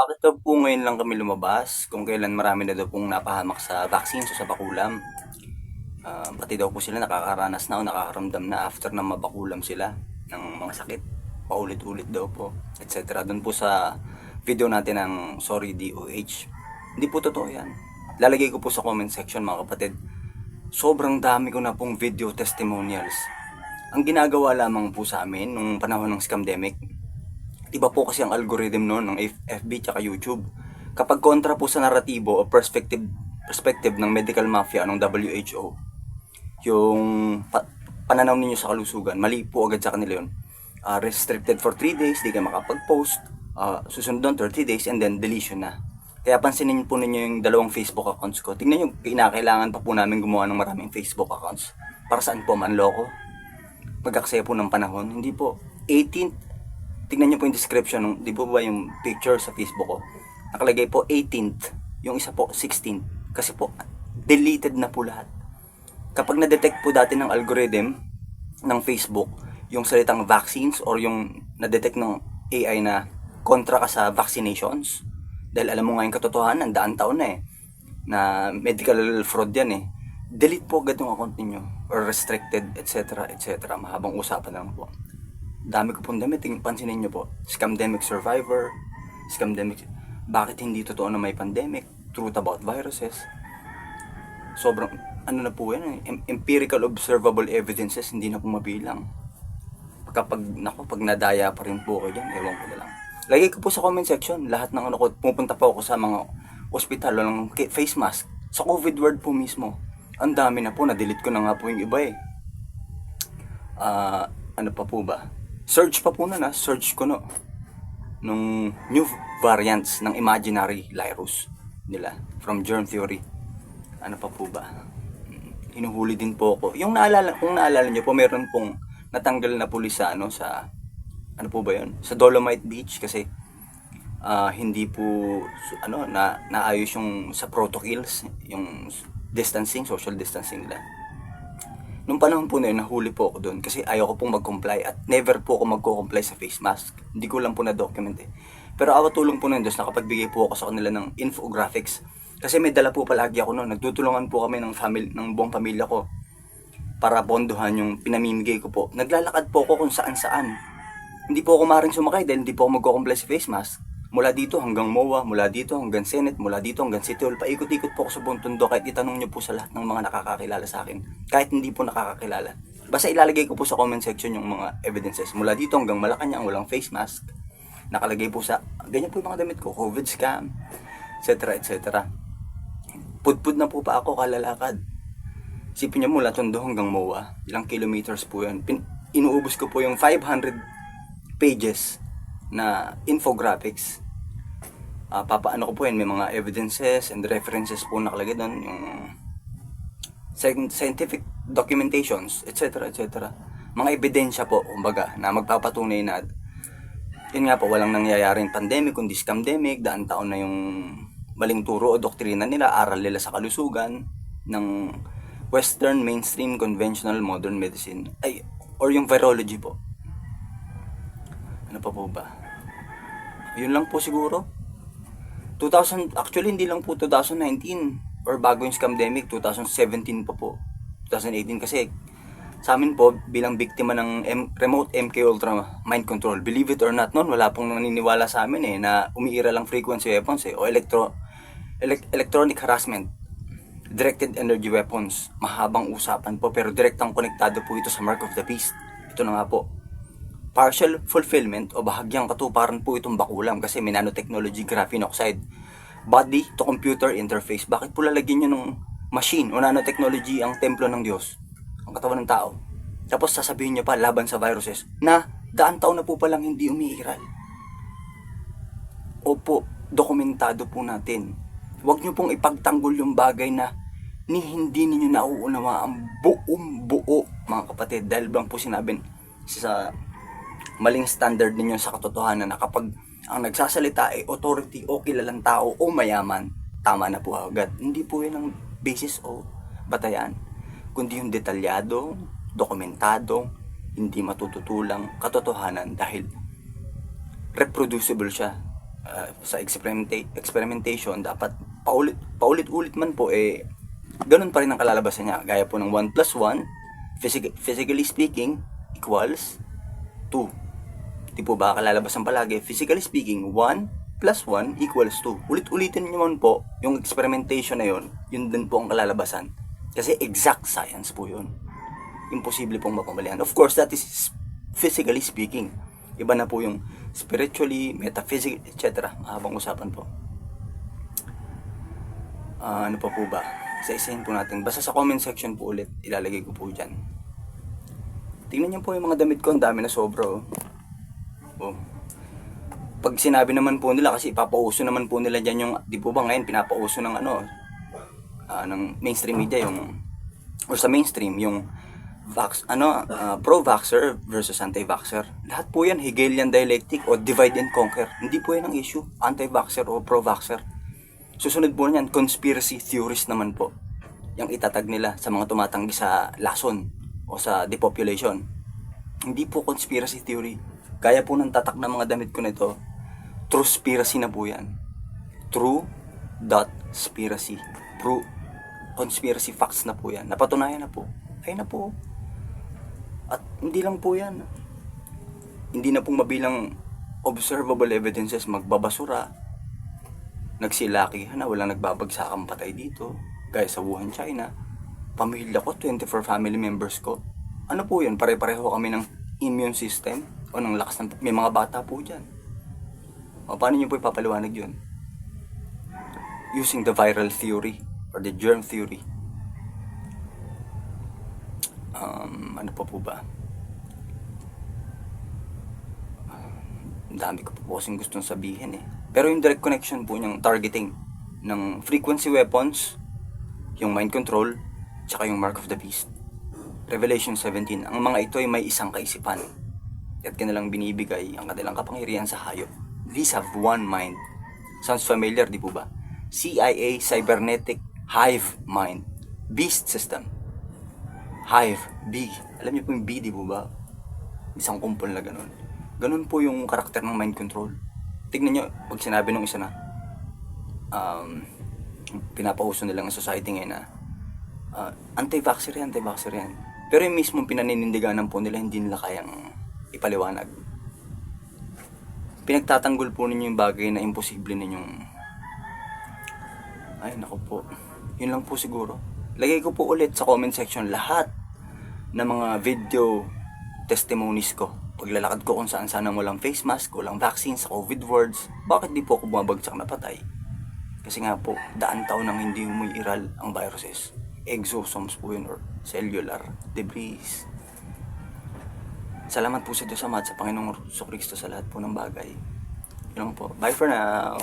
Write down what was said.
Bakit daw po ngayon lang kami lumabas kung kailan marami na daw pong napahamak sa vaccines o sa bakulam? Pati daw po sila nakakaranas na o nakakaramdam na after na mabakulam sila ng mga sakit. Paulit-ulit daw po, etc. Doon po sa video natin ng Sorry DOH. Hindi po totoo yan. Lalagay ko po sa comment section mga kapatid. Sobrang dami ko na pong video testimonials. Ang ginagawa lamang po sa amin nung panahon ng scamdemic, iba po kasi ang algorithm noon ng FB tsaka YouTube. Kapag kontra po sa naratibo o perspective ng medical mafia ng WHO, yung pananaw ninyo sa kalusugan, mali po agad sa kanila yun. Restricted for 3 days, di kayo makapag-post. Susunod doon 30 days and then deletion na. Kaya pansinin po ninyo yung dalawang Facebook accounts ko. Tingnan nyo, kinakailangan pa po namin gumawa ng maraming Facebook accounts. Para saan po, manloko? Mag-aksaya po ng panahon. Hindi po. 18th, tignan nyo po yung description, di po ba yung picture sa Facebook ko? Nakalagay po 18th, yung isa po 16th. Kasi po, deleted na po lahat. Kapag na-detect po dati ng algorithm ng Facebook, yung salitang vaccines or yung na-detect ng AI na kontra ka sa vaccinations, dahil alam mo nga yung katotohanan, daan taon na na medical fraud yan delete po agad yung account ninyo or restricted, etc. etc. Mahabang usapan lang po. Dami ko pong damit, pansinin nyo po. Scamdemic survivor, scamdemic, bakit hindi totoo na may pandemic, truth about viruses. Sobrang, ano na po yan empirical observable evidences, hindi na po mabilang. Pag nadaya pa rin po ko dyan, ewan ko na lang. Lagay ko po sa comment section, lahat ng ko, pupunta po ako sa mga ospital o ng face mask. Sa COVID ward po mismo, ang dami na po, na-delete ko na nga po yung iba ano pa po ba? Search pa po na search ko nung new variants ng imaginary virus nila from germ theory. Ano pa po ba? Hinuhuli din po ako. Kung naalala niyo po, meron pong natanggal na pulis sa ano po ba 'yon? Sa Dolomite Beach kasi hindi po naayos yung sa protocols, yung distancing, social distancing nila. Nung panahon po na yun, nahuli po ako doon kasi ayaw ko pong mag-comply at never po ako magko-comply sa face mask. Hindi ko lang po na-document Pero awa tulong po na yun, nakapagbigay po ako sa kanila ng infographics. Kasi may dala po palagi ako noon. Nagtutulungan po kami ng buong pamilya ko para bondohan yung pinamimigay ko po. Naglalakad po ako kung saan-saan. Hindi po ako maaaring sumakay dahil hindi po ako magko-comply sa face mask. Mula dito hanggang MOA, mula dito hanggang Senate, mula dito hanggang City Hall, paikot-ikot po ako sa buong tondo kahit itanong nyo po sa lahat ng mga nakakakilala sa akin. Kahit hindi po nakakakilala. Basta ilalagay ko po sa comment section yung mga evidences. Mula dito hanggang Malacanang, walang face mask. Nakalagay po sa, ganyan po yung mga damit ko, COVID scam, etc. etc. Pudpud na po pa ako kalalakad. Sipin nyo mula tondo hanggang MOA, ilang kilometers po yun. Inuubos ko po yung 500 pages na infographics. Papaano ko po yan, may mga evidences and references po nakalagay doon, yung scientific documentations, etc. etc. Mga ebidensya po, kumbaga, na magpapatunay na yun nga po, walang nangyayaring pandemic kundi scamdemic, daan taon na yung maling turo o doktrina nila, aral nila sa kalusugan ng Western mainstream conventional modern medicine or yung virology po. Ano pa po ba? Yun lang po siguro. Actually hindi lang po 2019 or bago yung scamdemic, 2017 pa po. 2018 kasi sa amin po bilang biktima ng remote MK Ultra mind control, believe it or not, noon wala pong naniniwala sa amin na umiira lang frequency weapons o electronic harassment, directed energy weapons. Mahabang usapan po pero direktang konektado po ito sa mark of the beast. Ito na nga po, partial fulfillment o bahagyang katuparan po itong bakulam kasi may nanotechnology graphene oxide body to computer interface. Bakit po lalagyan nyo ng machine o nanotechnology ang templo ng Diyos, ang katawan ng tao, tapos sasabihin nyo pa laban sa viruses na daan taon na po palang hindi umiiral? Opo, dokumentado po natin. Huwag nyo pong ipagtanggol yung bagay na hindi ninyo nauunawa ang buong buo, mga kapatid, dahil bang po sinabing sa maling standard ninyo sa katotohanan na kapag ang nagsasalita ay authority o kilalang tao o mayaman, tama na po agad. Hindi po yun ang basis o batayan, kundi yung detalyado, dokumentado, hindi matututulang katotohanan dahil reproducible siya sa experimentation, dapat paulit-ulit man po, ganun pa rin ang kalalabasan niya. Gaya po ng 1 plus 1, physically speaking, equals 2. Di po ba kalalabasan palagi? Physically speaking, 1 plus 1 equals 2. Ulit-ulitin niyo man po yung experimentation na yun din po ang kalalabasan. Kasi exact science po yun. Imposible pong mapamalian. Of course, that is physically speaking. Iba na po yung spiritually, metaphysically, etc. Mahabang usapan po. Ano pa po ba? Isa-isahin po natin. Basta sa comment section po ulit, ilalagay ko po dyan. Tingnan niyo po yung mga damit ko, ang dami na sobra. Oh. Pag sinabi naman po nila, kasi ipapauso naman po nila dyan yung, di po ba ngayon, pinapauso ng ng mainstream media, or sa mainstream, yung pro-vaxxer versus anti-vaxxer. Lahat po yan, Hegelian dialectic o divide and conquer. Hindi po yan ang issue, anti-vaxxer o pro-vaxxer. Susunod po niyan, conspiracy theorist naman po. Yung itatag nila sa mga tumatanggi sa lason o sa depopulation. Hindi po conspiracy theory. Gaya po ng tatak ng mga damit ko nito, truspiracy na po yan. True.spiracy. Conspiracy facts na po yan. Napatunayan na po. Ay na po. At hindi lang po yan. Hindi na pong mabilang observable evidences magbabasura. Nagsilakihan na walang nagbabagsakang patay dito. Gaya sa Wuhan, China. Pamilya ko, 24 family members ko. Ano po yun? Pare-pareho kami ng immune system o ng lakas ng... May mga bata po dyan. O paano nyo po ipapaliwanag yun? Using the viral theory or the germ theory. Ano pa po ba? Ang dami ko po kasing gustong sabihin Pero yung direct connection po niyang targeting ng frequency weapons, yung mind control, tsaka yung mark of the beast. Revelation 17, ang mga ito ay may isang kaisipan. At kanilang binibigay ang kanilang kapangyarihan sa hayop. These have one mind. Sounds familiar, di po ba? CIA, cybernetic, hive mind. Beast system. Hive, bee. Alam niyo po yung bee, di po ba? Isang kumpol na ganun. Ganun po yung karakter ng mind control. Tignan nyo, pag sinabi nung isa na pinapauso nila ng society ngayon na anti-vaxxer yan. Pero yung mismong pinaninindiganan po nila, hindi nila kayang ipaliwanag. Pinagtatanggol po ninyo yung bagay na imposible ninyong... Ay, naku po. Yun lang po siguro. Lagay ko po ulit sa comment section lahat ng mga video testimonies ko. Paglalakad ko kung saan-saan na walang face mask, walang vaccine, sa COVID wards, bakit di po ako bumabagsak na patay? Kasi nga po, daan taon nang hindi umuiral ang viruses. Exosomes po yun or cellular debris. Salamat po sa Diyos Ama at sa Panginoong Jesucristo sa lahat po ng bagay. Yun lang po. Bye for now!